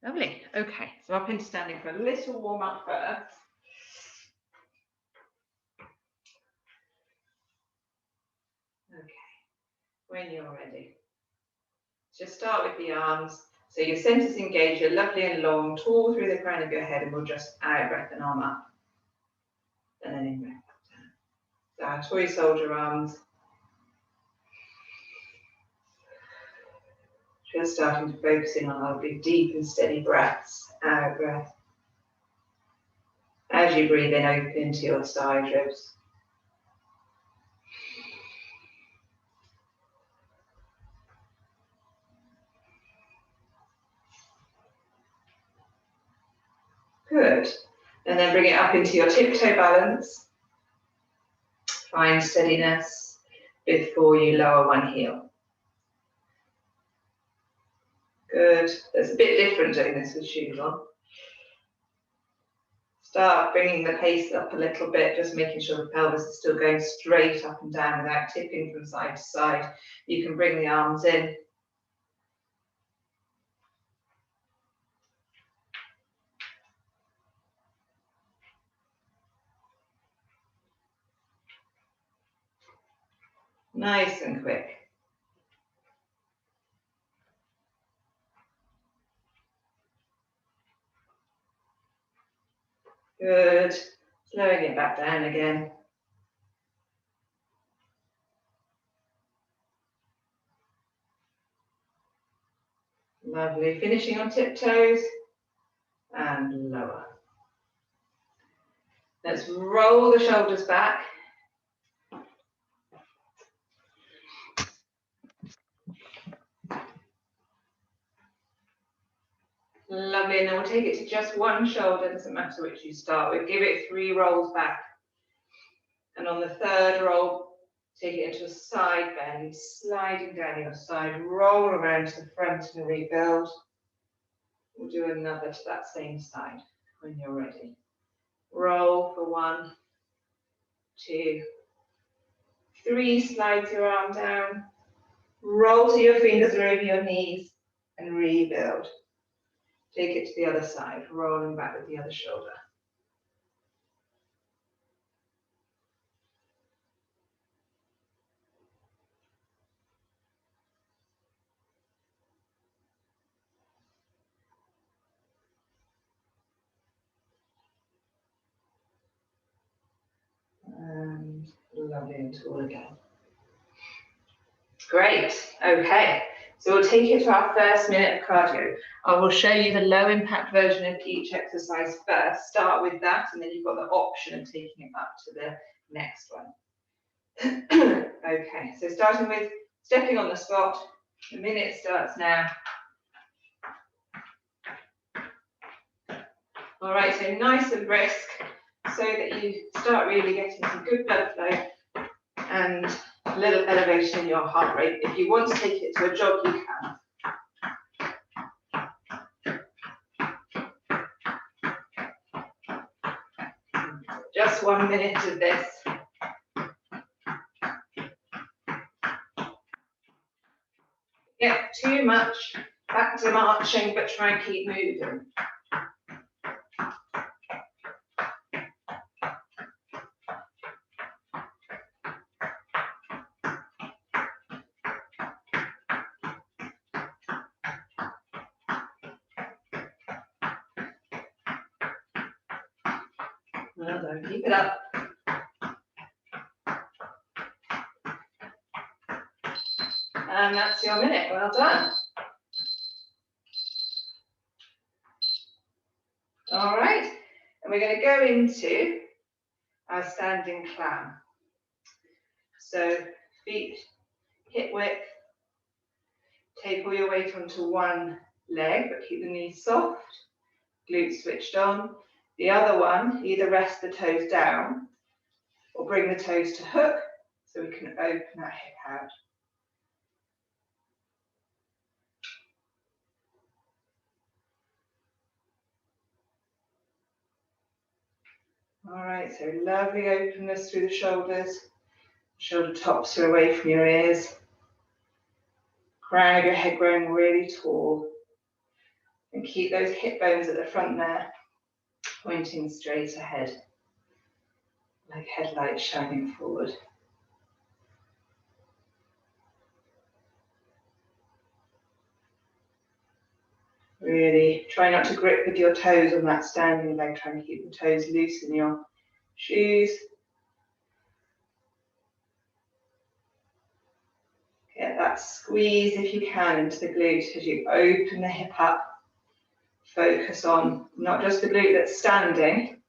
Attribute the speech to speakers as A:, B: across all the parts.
A: Lovely. Okay, so up into standing for a little warm up first. Okay, when you're ready, just start with the arms. So your centers engaged, you're lovely and long, tall through the crown of your head, and we'll just out breath and arm up. And then in breath down. So our toy soldier arms. Just starting to focus in on our big, deep and steady breaths. Out breath. As you breathe in, open into your side ribs. Good. And then bring it up into your tiptoe balance. Find steadiness before you lower one heel. Good. It's a bit different doing this with shoes on. Start bringing the pace up a little bit, just making sure the pelvis is still going straight up and down without tipping from side to side. You can bring the arms in. Nice and quick. Good. Slowing it back down again. Lovely. Finishing on tiptoes and lower. Let's roll the shoulders back. Lovely, and then we'll take it to just one shoulder, doesn't matter which you start with. Give it 3 rolls back. And on the third roll, take it into a side bend, sliding down your side, roll around to the front and rebuild. We'll do another to that same side when you're ready. Roll for 1, 2, 3, slide your arm down. Roll till your fingers are over your knees and rebuild. Take it to the other side, rolling back with the other shoulder. And lovely and tall again. Great, okay. So we'll take it to our first minute of cardio. I will show you the low impact version of each exercise first. Start with that, and then you've got the option of taking it up to the next one. Okay, so starting with stepping on the spot. The minute starts now. All right, so nice and brisk, so that you start really getting some good blood flow and a little elevation in your heart rate. If you want to take it to a jog, you can. Just 1 minute of this. Yeah, too much back to marching, but try and keep moving. Well done, keep it up. And that's your minute, well done. All right, and we're going to go into our standing clam. So feet hip width, take all your weight onto one leg, but keep the knees soft, glutes switched on. The other one, either rest the toes down or bring the toes to hook so we can open that hip out. All right, so lovely openness through the shoulders. Shoulder tops are away from your ears. Crown of your head growing really tall. And keep those hip bones at the front there, pointing straight ahead, like headlights shining forward. Really try not to grip with your toes on that standing leg, trying to keep the toes loose in your shoes. Get that squeeze if you can into the glute as you open the hip up. Focus on not just the glute that's standing,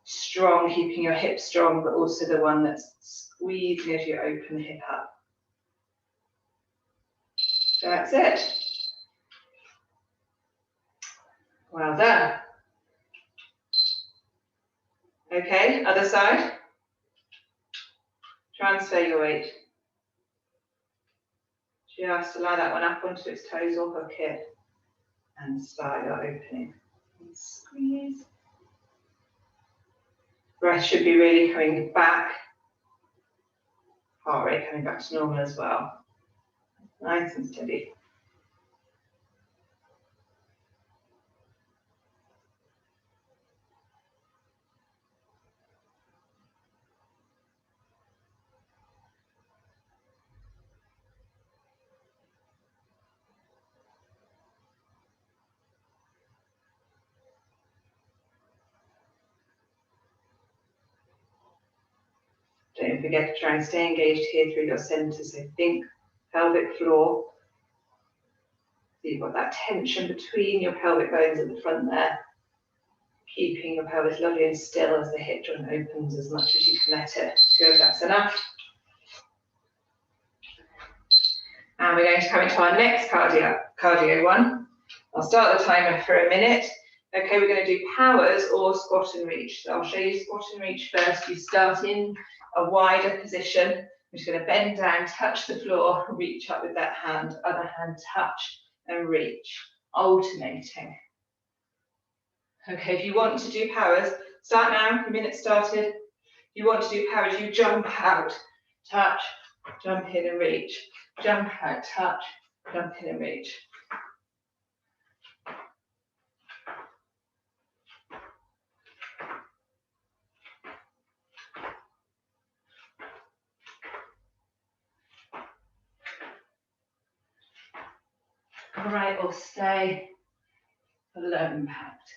A: strong, keeping your hips strong, but also the one that's squeezing as you open the hip up. That's it. Well done. Okay, other side. Transfer your weight. Just allow that one up onto its toes or hook it. And start your opening. And squeeze. Breath should be really coming back. Heart rate coming back to normal as well. Nice and steady. Don't forget to try and stay engaged here through your centre. So think pelvic floor. So you've got that tension between your pelvic bones at the front there. Keeping your pelvis lovely and still as the hip joint opens as much as you can let it. Good, that's enough. And we're going to come into our next cardio one. I'll start the timer for a minute. Okay, we're going to do powers or squat and reach. So I'll show you squat and reach first. You start in a wider position. I'm just going to bend down, touch the floor, reach up with that hand, other hand touch and reach, alternating. Okay, if you want to do powers, start now, the minute started. If you want to do powers, you jump out, touch, jump in and reach, jump out, touch, jump in and reach. All right, or stay for low impact.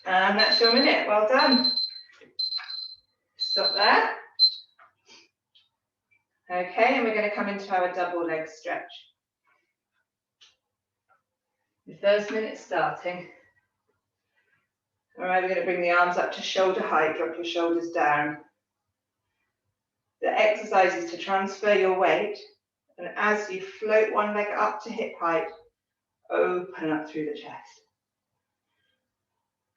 A: And that's your minute, well done. Stop there. Okay, and we're going to come into our double leg stretch. The first minute starting. All right, we're going to bring the arms up to shoulder height, drop your shoulders down. The exercise is to transfer your weight, and as you float one leg up to hip height, open up through the chest.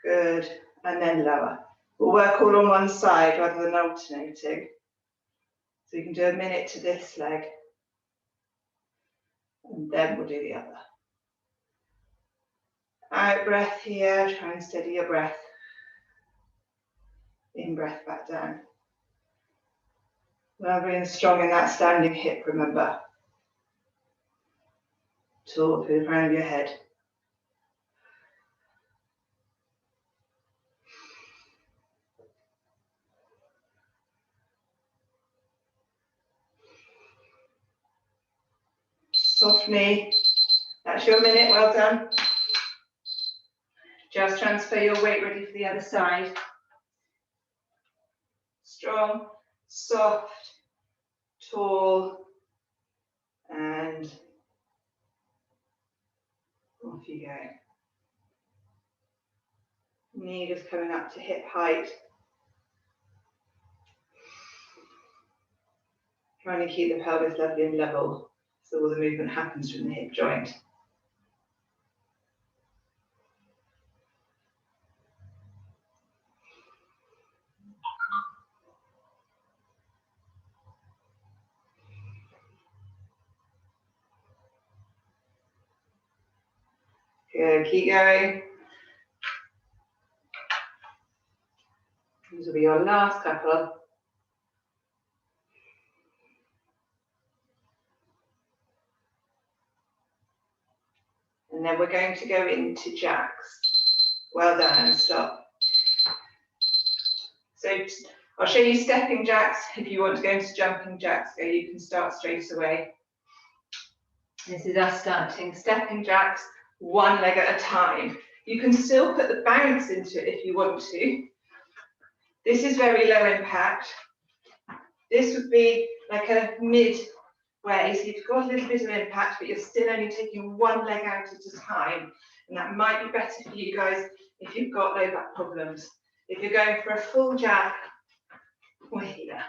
A: Good, and then lower. We'll work all on one side rather than alternating. So you can do a minute to this leg, and then we'll do the other. Out breath here, try and steady your breath. In breath back down. Lovely and strong in that standing hip, remember. Tall through the crown of your head. Soft knee. That's your minute, well done. Just transfer your weight, ready for the other side. Strong, soft, tall, and off you go. Knee just coming up to hip height. Trying to keep the pelvis lovely and level so all the movement happens from the hip joint. Good, keep going. These will be your last couple. And then we're going to go into jacks. Well done, and stop. So I'll show you stepping jacks. If you want to go into jumping jacks, you can start straight away. This is us starting stepping jacks, one leg at a time. You can still put the bounce into it if you want to. This is very low impact. This would be like a midway, so you've got a little bit of impact, but you're still only taking one leg out at a time. And that might be better for you guys if you've got low back problems. If you're going for a full jack, we're here.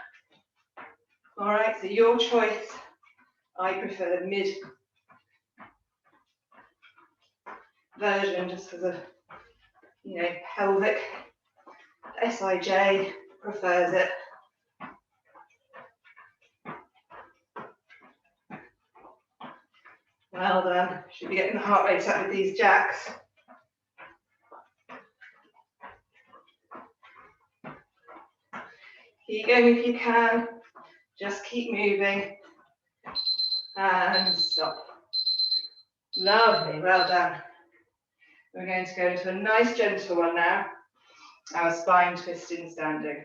A: All right, so your choice. I prefer the mid version, just as a, pelvic. SIJ prefers it. Well done. Should be getting the heart rate up with these jacks. Keep going if you can. Just keep moving. And stop. Lovely, well done. We're going to go into a nice gentle one now. Our spine twist in standing.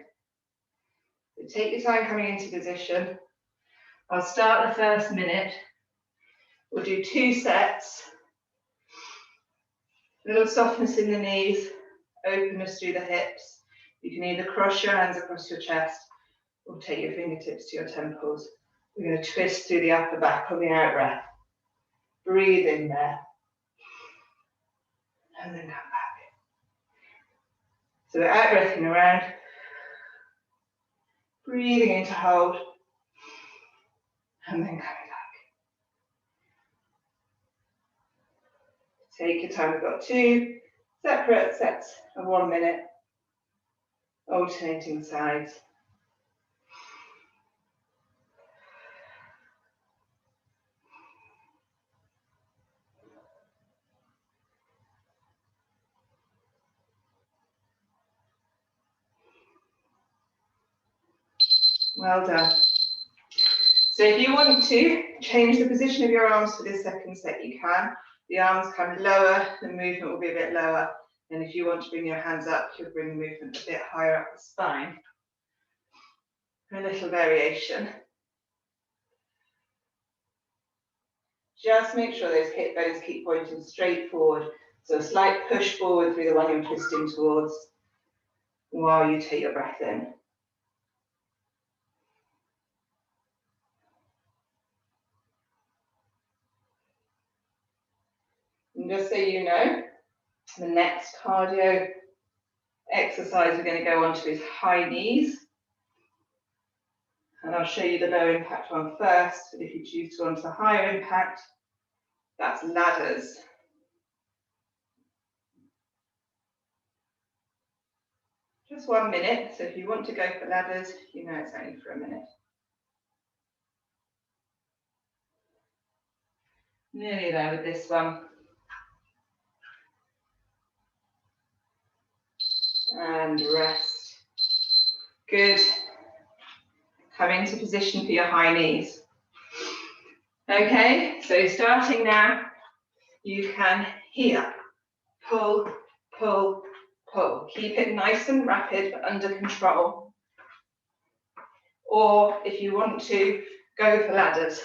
A: So take your time coming into position. I'll start the first minute. We'll do 2 sets. Little softness in the knees, openness through the hips. You can either cross your hands across your chest or take your fingertips to your temples. We're going to twist through the upper back on the out breath. Breathe in there. And then come back. So we're out breathing around. Breathing in to hold. And then coming back. Take your time. We've got 2 separate sets of 1 minute. Alternating sides. Well done. So if you want to change the position of your arms for this second set, you can. The arms come lower, the movement will be a bit lower. And if you want to bring your hands up, you'll bring the movement a bit higher up the spine. A little variation. Just make sure those hip bones keep pointing straight forward. So a slight push forward through the one you're twisting towards while you take your breath in. And just so you know, the next cardio exercise we're going to go on to is high knees. And I'll show you the low impact one first, but if you choose to go on to the higher impact, that's ladders. Just 1 minute, so if you want to go for ladders, you know it's only for a minute. Nearly there with this one. And rest. Good. Come into position for your high knees. Okay, so starting now, you can here, pull, pull, pull. Keep it nice and rapid, but under control. Or if you want to, go for ladders.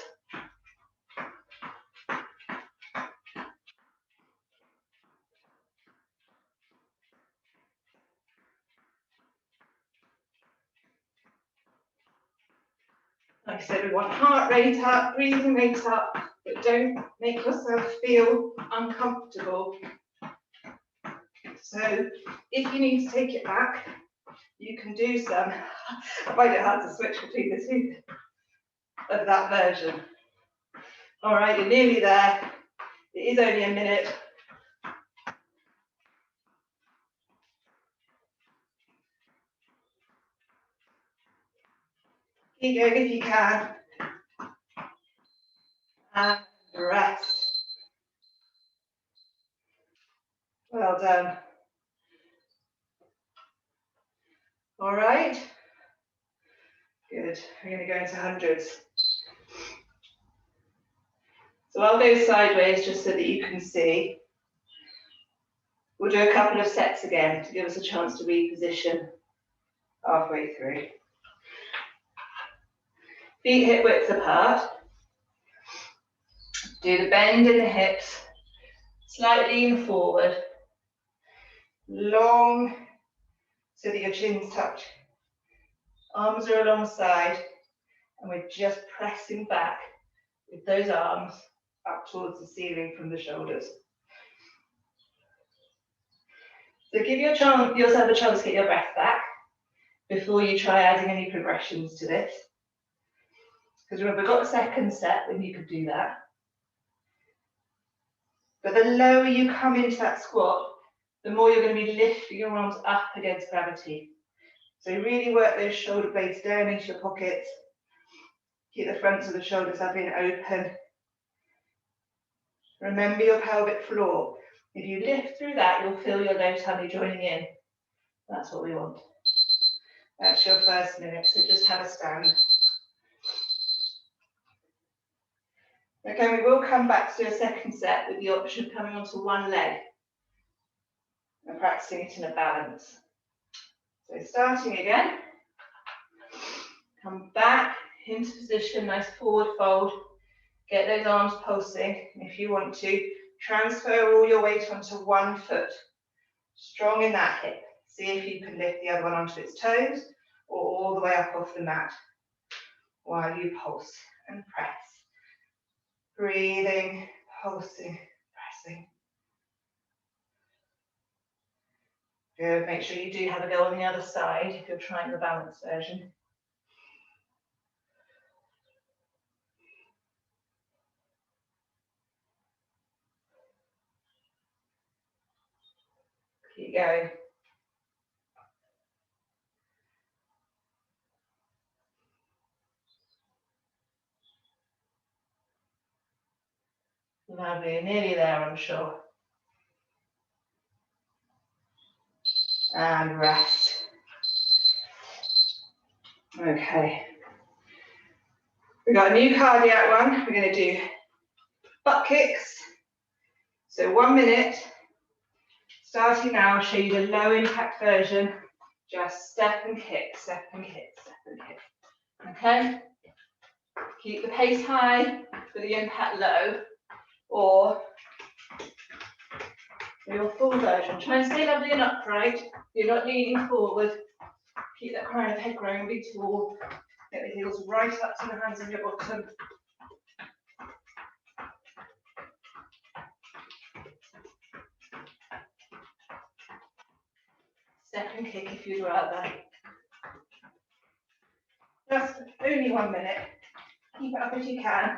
A: Like I said, we want heart rate up, breathing rate up, but don't make yourself feel uncomfortable. So if you need to take it back, you can do some. I find it hard to switch between the two of that version. All right, you're nearly there. It is only a minute. Keep going if you can. And rest. Well done. All right. Good. We're going to go into hundreds. So I'll go sideways just so that you can see. We'll do a couple of sets again to give us a chance to reposition halfway through. Feet hip width apart. Do the bend in the hips. Slightly lean forward. Long so that your chin's touch. Arms are alongside, and we're just pressing back with those arms up towards the ceiling from the shoulders. So give yourself a chance to get your breath back before you try adding any progressions to this. Because remember, we've got a second set when you could do that. But the lower you come into that squat, the more you're going to be lifting your arms up against gravity. So really work those shoulder blades down into your pockets. Keep the fronts of the shoulders up and open. Remember your pelvic floor. If you lift through that, you'll feel your low tummy joining in. That's what we want. That's your first minute, so just have a stand. Okay, we will come back to do a second set with the option of coming onto one leg and practicing it in a balance. So starting again, come back into position, nice forward fold. Get those arms pulsing, and if you want to, transfer all your weight onto one foot. Strong in that hip. See if you can lift the other one onto its toes or all the way up off the mat while you pulse and press. Breathing, pulsing, pressing. Good. Make sure you do have a go on the other side if you're trying the balanced version. Keep going. Lovely, nearly there, I'm sure. And rest. Okay. We've got a new cardiac one. We're going to do butt kicks. So 1 minute. Starting now, I'll show you the low impact version. Just step and kick, step and kick, step and kick. Okay? Keep the pace high for the impact low, or your full version. Try and stay lovely and upright. You're not leaning forward. Keep that crown of head growing really tall. Get the heels right up to the hands on your bottom. Step and kick if you'd rather. Just only 1 minute. Keep it up as you can.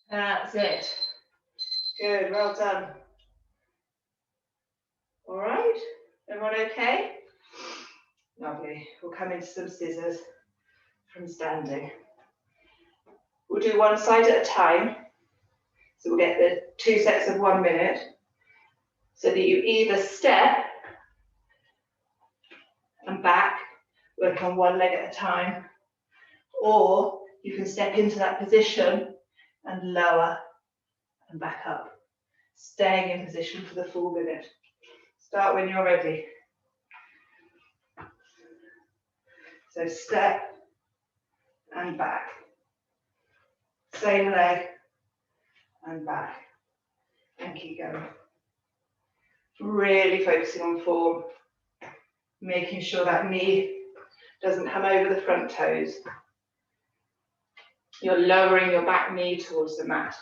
A: That's it. Good, well done. All right, everyone okay? Lovely. We'll come into some scissors from standing. We'll do one side at a time. So we'll get the 2 sets of 1 minute. So that you either step and back, work on one leg at a time, or you can step into that position and lower and back up, staying in position for the full minute. Start when you're ready. So step and back. Same leg and back. And keep going. Really focusing on form. Making sure that knee doesn't come over the front toes. You're lowering your back knee towards the mat.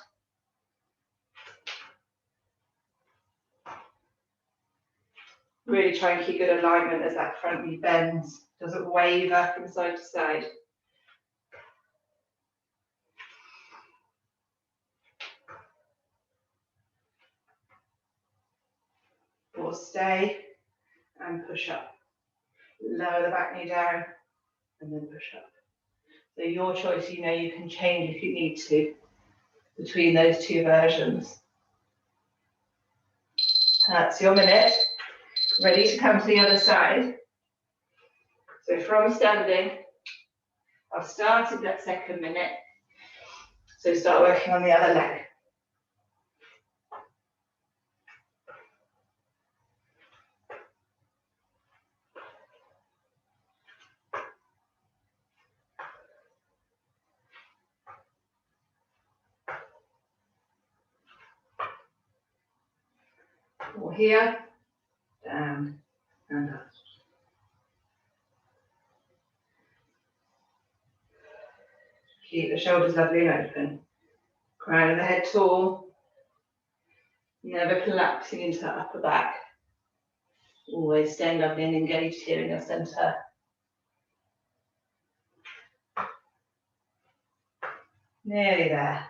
A: Really try and keep good alignment as that front knee bends, doesn't waver from side to side. or stay and push up. Lower the back knee down and then push up. So your choice, you know, you can change if you need to between those two versions. That's your minute. Ready to come to the other side. So from standing, I've started that second minute. So start working on the other leg. Or here, down and up. Keep the shoulders lovely and open. Crown of the head tall. Never collapsing into the upper back. Always staying lovely and engaged here in your centre. Nearly there.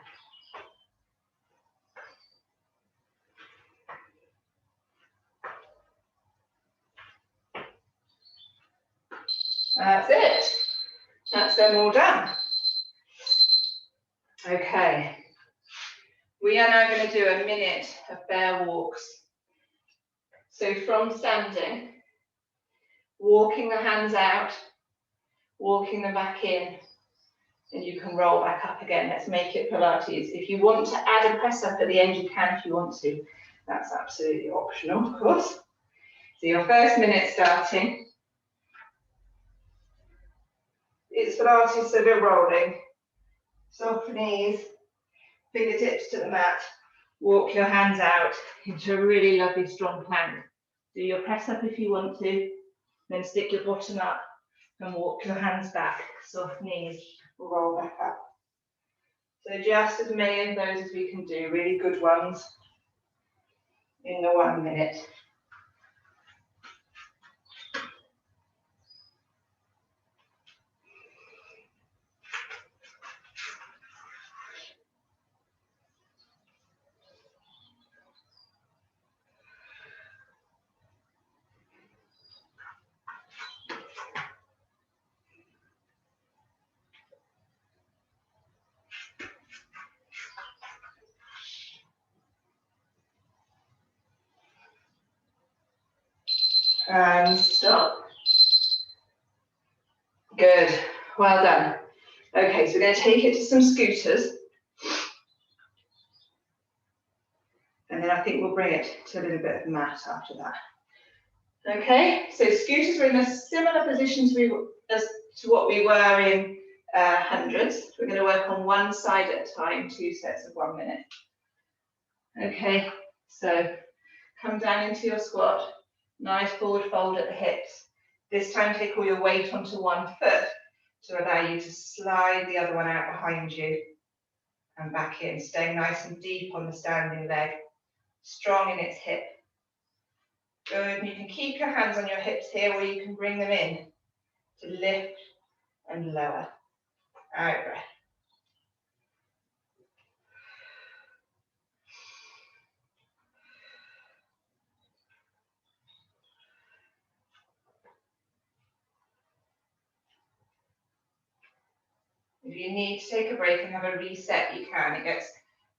A: That's it. That's them all done. Okay. We are now going to do a minute of bear walks. So from standing, walking the hands out, walking them back in, and you can roll back up again. Let's make it Pilates. If you want to add a press up at the end, you can if you want to. That's absolutely optional, of course. So your first minute starting. It's Pilates, so we're rolling. Soft knees, fingertips to the mat. Walk your hands out into a really lovely strong plank. Do your press up if you want to. Then stick your bottom up and walk your hands back. Soft knees, roll back up. So just as many of those as we can do, really good ones in the 1 minute. And stop. Good, well done. Okay, so we're going to take it to some scooters. And then I think we'll bring it to a little bit of mat after that. Okay, so scooters are in a similar position to what we were in hundreds. We're going to work on one side at a time, 2 sets of 1 minute. Okay, so come down into your squat. Nice forward fold at the hips. This time take all your weight onto one foot to allow you to slide the other one out behind you and back in, staying nice and deep on the standing leg, strong in its hip. Good, and you can keep your hands on your hips here or you can bring them in to lift and lower. Out breath. If you need to take a break and have a reset, you can. It gets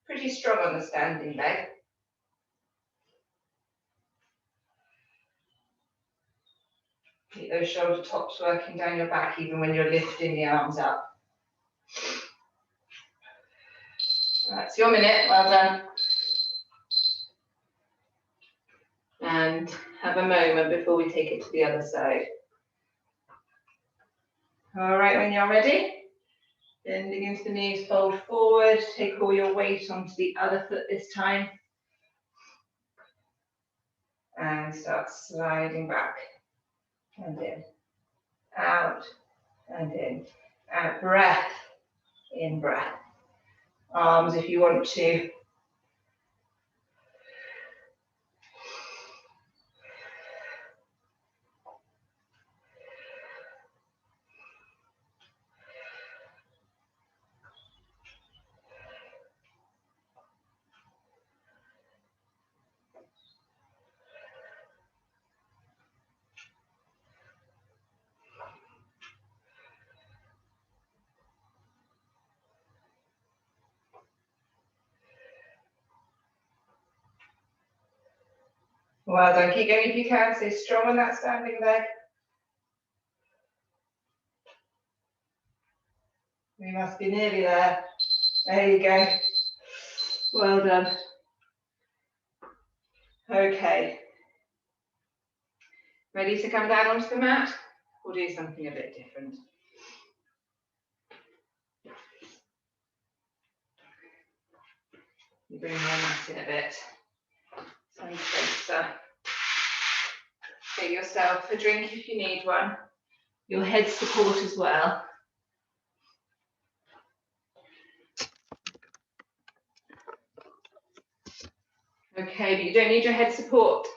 A: pretty strong on the standing leg. Keep those shoulder tops working down your back even when you're lifting the arms up. That's your minute, well done. And have a moment before we take it to the other side. All right, when you're ready, bending into the knees, fold forward, take all your weight onto the other foot this time. And start sliding back and in, out and in. Out breath, in breath. Arms if you want to. Well done. Keep going if you can. Stay strong on that standing leg. We must be nearly there. There you go. Well done. Okay. Ready to come down onto the mat? We'll do something a bit different. You bring your mat in a bit. Stand closer. Get yourself a drink if you need one. Your head support as well. Okay, but you don't need your head support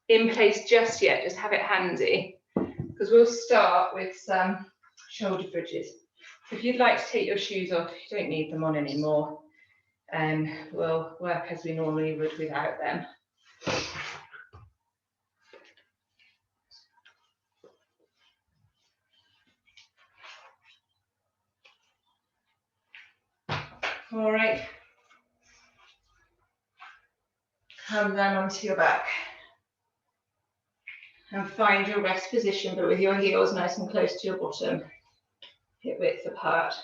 A: in place just yet. Just have it handy, because we'll start with some shoulder bridges. If you'd like to take your shoes off, you don't need them on anymore. We'll work as we normally would without them. All right. Come down onto your back. And find your rest position, but with your heels nice and close to your bottom, hip width apart.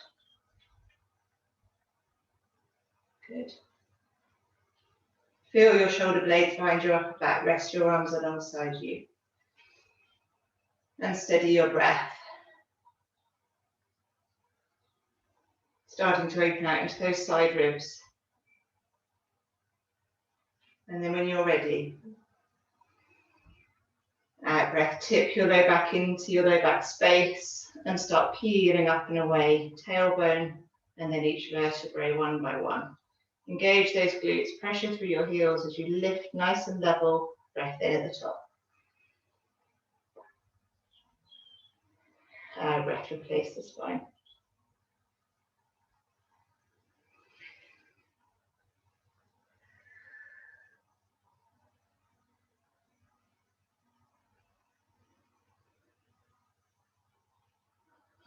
A: Good. Feel your shoulder blades find your upper back, rest your arms alongside you. And steady your breath. Starting to open out into those side ribs. And then when you're ready, out breath, tip your low back into your low back space and start peeling up and away, tailbone, and then each vertebrae one by one. Engage those glutes, pressure through your heels as you lift nice and level, breath in at the top. Out breath, replace the spine.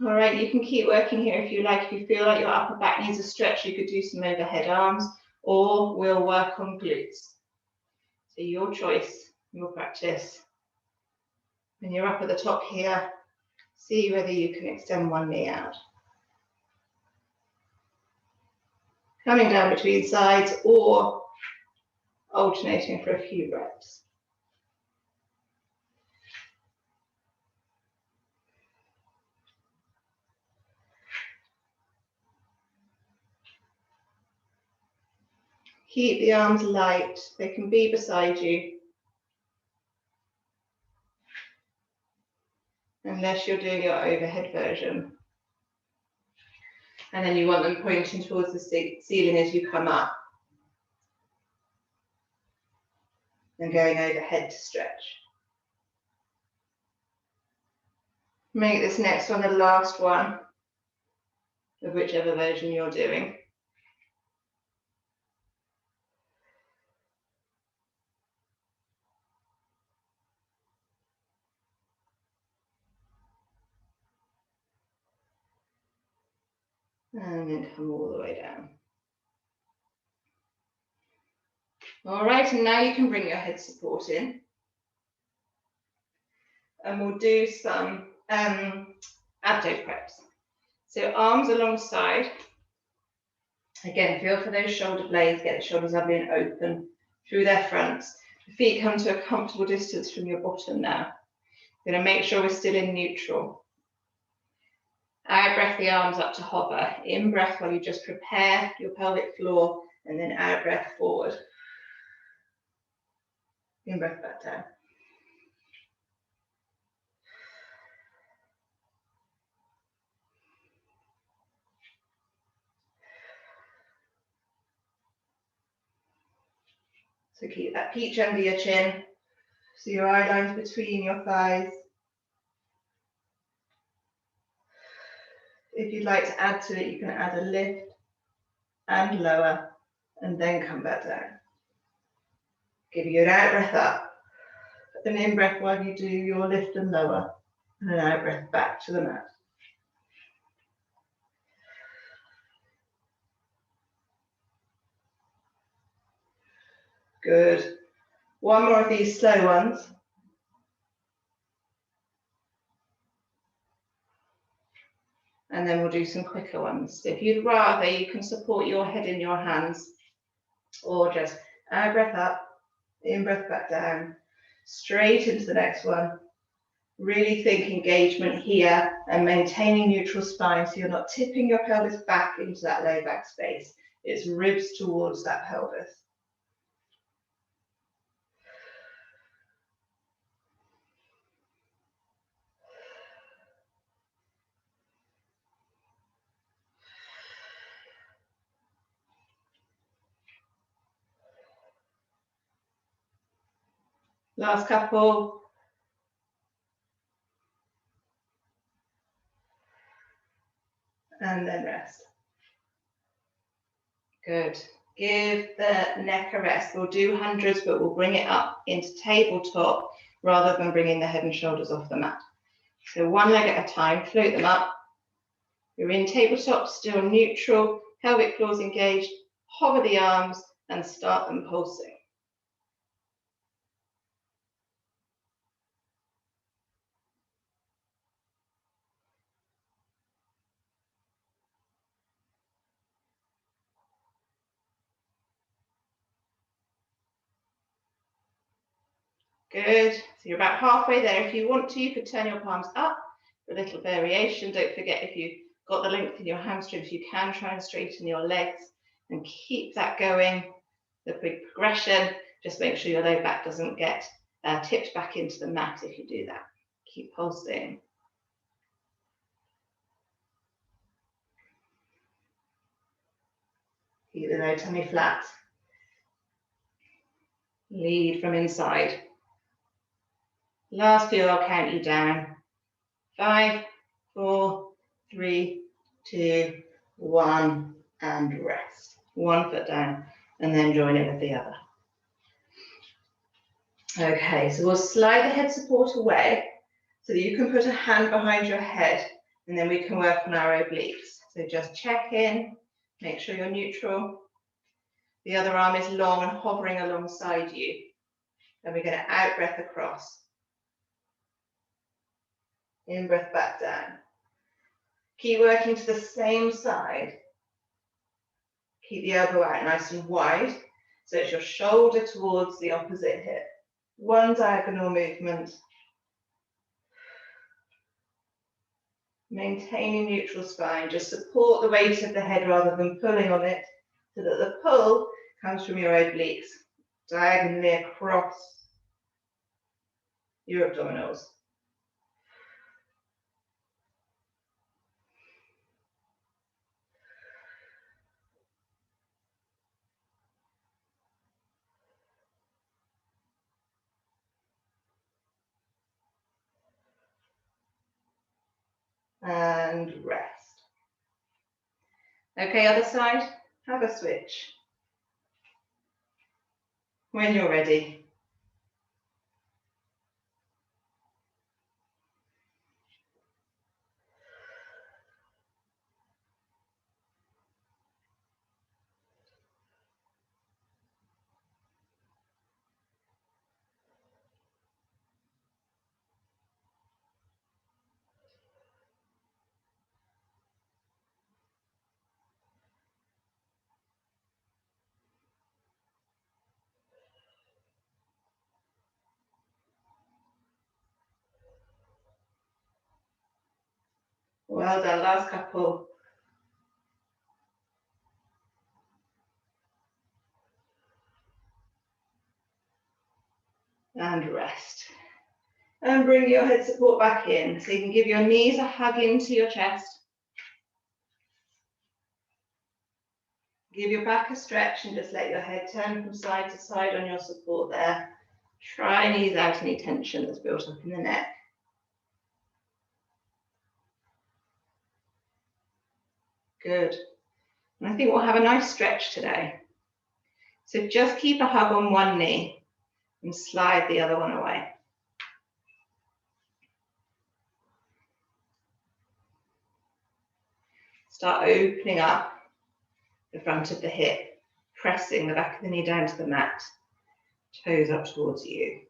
A: All right, you can keep working here if you like. If you feel like your upper back needs a stretch, you could do some overhead arms, or we'll work on glutes. So your choice, your practice. When you're up at the top here, see whether you can extend one knee out. Coming down between sides or alternating for a few reps. Keep the arms light, they can be beside you. Unless you're doing your overhead version. And then you want them pointing towards the ceiling as you come up. And going overhead to stretch. Make this next one the last one of whichever version you're doing. And then come all the way down. All right, and now you can bring your head support in. And we'll do some abdo preps. So arms alongside. Again, feel for those shoulder blades, get the shoulders up and open through their fronts. The feet come to a comfortable distance from your bottom now. You're going to make sure we're still in neutral. Out breath the arms up to hover. In breath while you just prepare your pelvic floor, and then out breath forward. In breath back down. So keep that peach under your chin. So your eye lines between your thighs. If you'd like to add to it, you can add a lift and lower, and then come back down. Give you an out breath up, an in breath while you do your lift and lower, and an out breath back to the mat. Good. One more of these slow ones. And then we'll do some quicker ones. So if you'd rather, you can support your head in your hands, or just out breath up, in breath back down, straight into the next one. Really think engagement here and maintaining neutral spine so you're not tipping your pelvis back into that low back space. It's ribs towards that pelvis. Last couple. And then rest. Good. Give the neck a rest. We'll do hundreds, but we'll bring it up into tabletop rather than bringing the head and shoulders off the mat. So one leg at a time, float them up. You're in tabletop, still neutral, pelvic floors engaged, hover the arms and start them pulsing. Good, so you're about halfway there. If you want to, you could turn your palms up for a little variation. Don't forget, if you've got the length in your hamstrings, you can try and straighten your legs and keep that going. The big progression, just make sure your low back doesn't get tipped back into the mat if you do that. Keep pulsing. Keep the low tummy flat. Lead from inside. Last few, I'll count you down. 5, 4, 3, 2, 1, and rest. One foot down, and then join it with the other. Okay, so we'll slide the head support away so that you can put a hand behind your head, and then we can work on our obliques. So just check in, make sure you're neutral. The other arm is long and hovering alongside you. And we're going to out breath across. In breath back down. Keep working to the same side. Keep the elbow out nice and wide, so it's your shoulder towards the opposite hip. One diagonal movement. Maintaining neutral spine. Just support the weight of the head rather than pulling on it, so that the pull comes from your obliques, diagonally across your abdominals. And rest. Okay, other side, have a switch. When you're ready. Well done, last couple. And rest. And bring your head support back in, so you can give your knees a hug into your chest. Give your back a stretch and just let your head turn from side to side on your support there. Try and ease out any tension that's built up in the neck. Good. And I think we'll have a nice stretch today. So just keep a hug on one knee and slide the other one away. Start opening up the front of the hip, pressing the back of the knee down to the mat. Toes up towards you.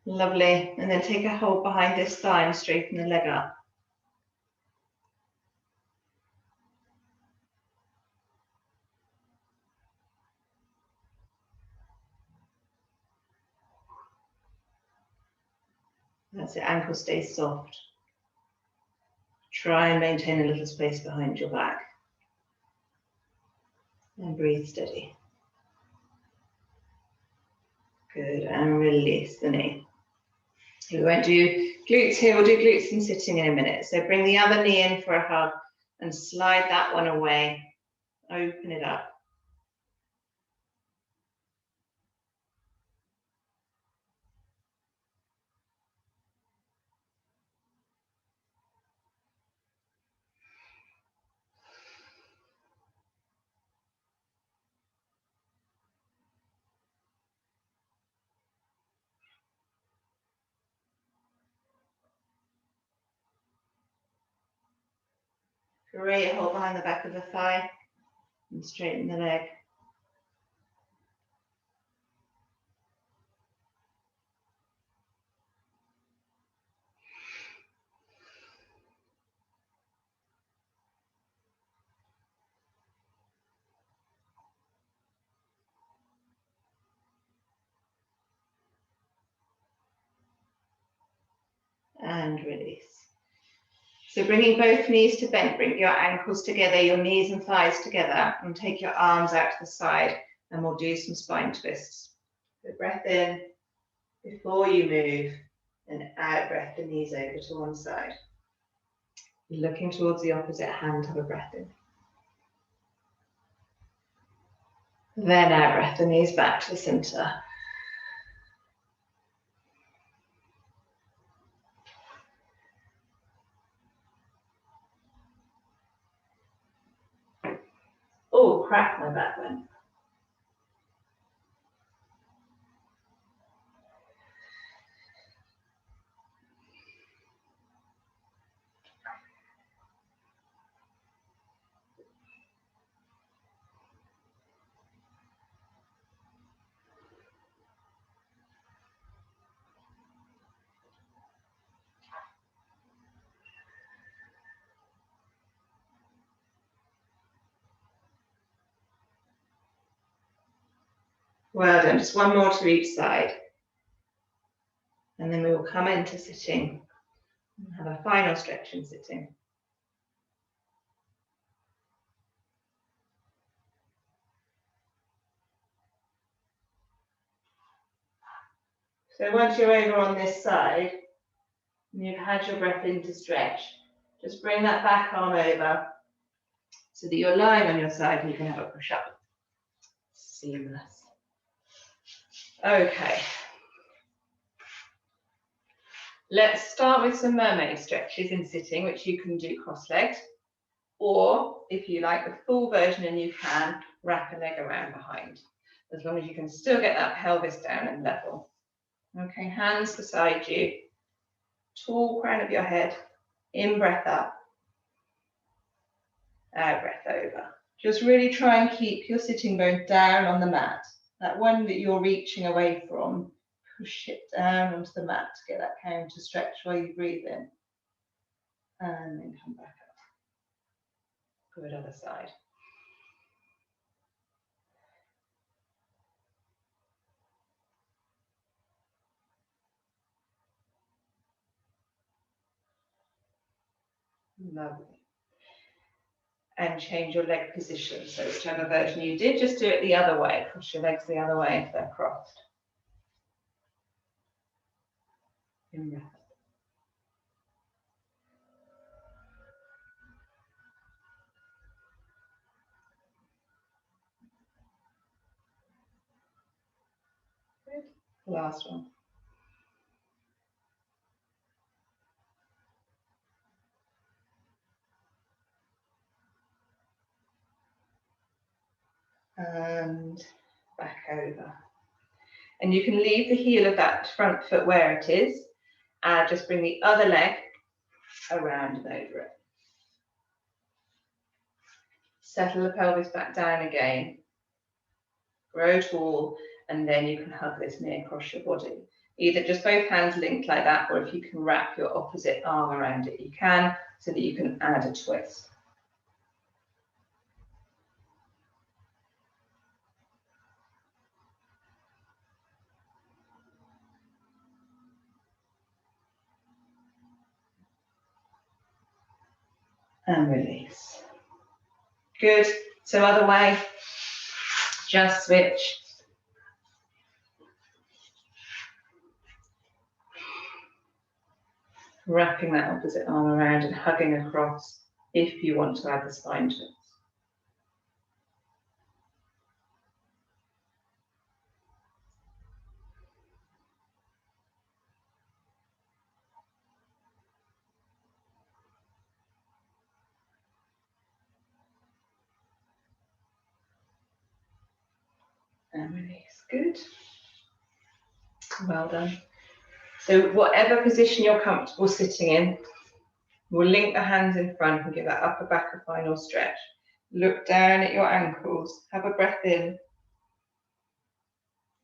A: Lovely. And then take a hold behind this thigh and straighten the leg up. That's it, ankle stays soft. Try and maintain a little space behind your back. And breathe steady. Good, and release the knee. We won't do glutes here, we'll do glutes in sitting in a minute. So bring the other knee in for a hug and slide that one away. Open it up. Great, hold behind the back of the thigh and straighten the leg. And release. So bringing both knees to bend, bring your ankles together, your knees and thighs together, and take your arms out to the side, and we'll do some spine twists. So breath in before you move, and out breath the knees over to one side. Looking towards the opposite hand, have a breath in. Then out breath the knees back to the center. Oh, crap, my back went. Well done, just one more to each side. And then we will come into sitting and have a final stretch in sitting. So once you're over on this side, and you've had your breath in to stretch, just bring that back arm over so that you're lying on your side and you can have a push up. Seamless. Okay. Let's start with some mermaid stretches in sitting, which you can do cross-legged, or if you like the full version and you can, wrap a leg around behind, as long as you can still get that pelvis down and level. Okay, hands beside you, tall crown of your head, in breath up, out breath over. Just really try and keep your sitting bone down on the mat. That one that you're reaching away from, push it down onto the mat to get that counter stretch while you breathe in. And then come back up. Good, other side. Lovely. And change your leg position. So whichever version you did, just do it the other way. Push your legs the other way if they're crossed. In breath. Good. Last one. And back over. And you can leave the heel of that front foot where it is, And just bring the other leg around and over it. Settle the pelvis back down again. Grow tall, and then you can hug this knee across your body. Either just both hands linked like that, or if you can wrap your opposite arm around it, you can, so that you can add a twist. And release. Good. So other way, just switch. Wrapping that opposite arm around and hugging across if you want to add the spine twist. And release. Good. Well done. So whatever position you're comfortable sitting in, we'll link the hands in front and give that upper back a final stretch. Look down at your ankles, have a breath in,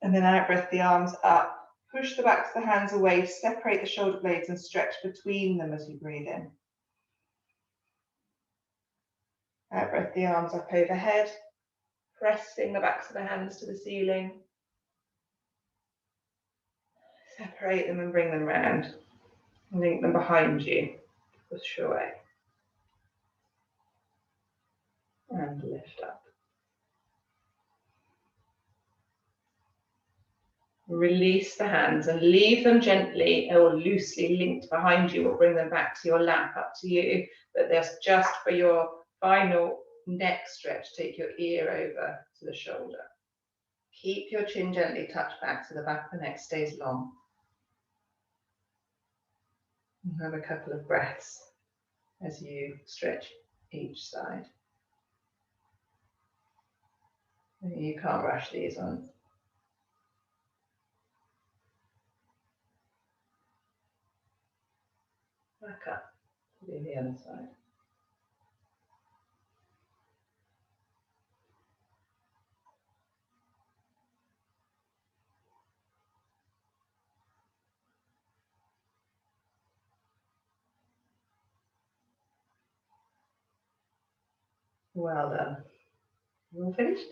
A: and then out breath the arms up. Push the backs of the hands away, separate the shoulder blades and stretch between them as you breathe in. Out breath the arms up overhead, pressing the backs of the hands to the ceiling. Separate them and bring them round. Link them behind you, push away. And lift up. Release the hands and leave them gently or loosely linked behind you, or bring them back to your lap, up to you. But that's just for your final neck stretch. Take your ear over to the shoulder. Keep your chin gently tucked back so the back of the neck stays long. And have a couple of breaths as you stretch each side. You can't rush these on. Back up to do the other side. Well done. You all finished?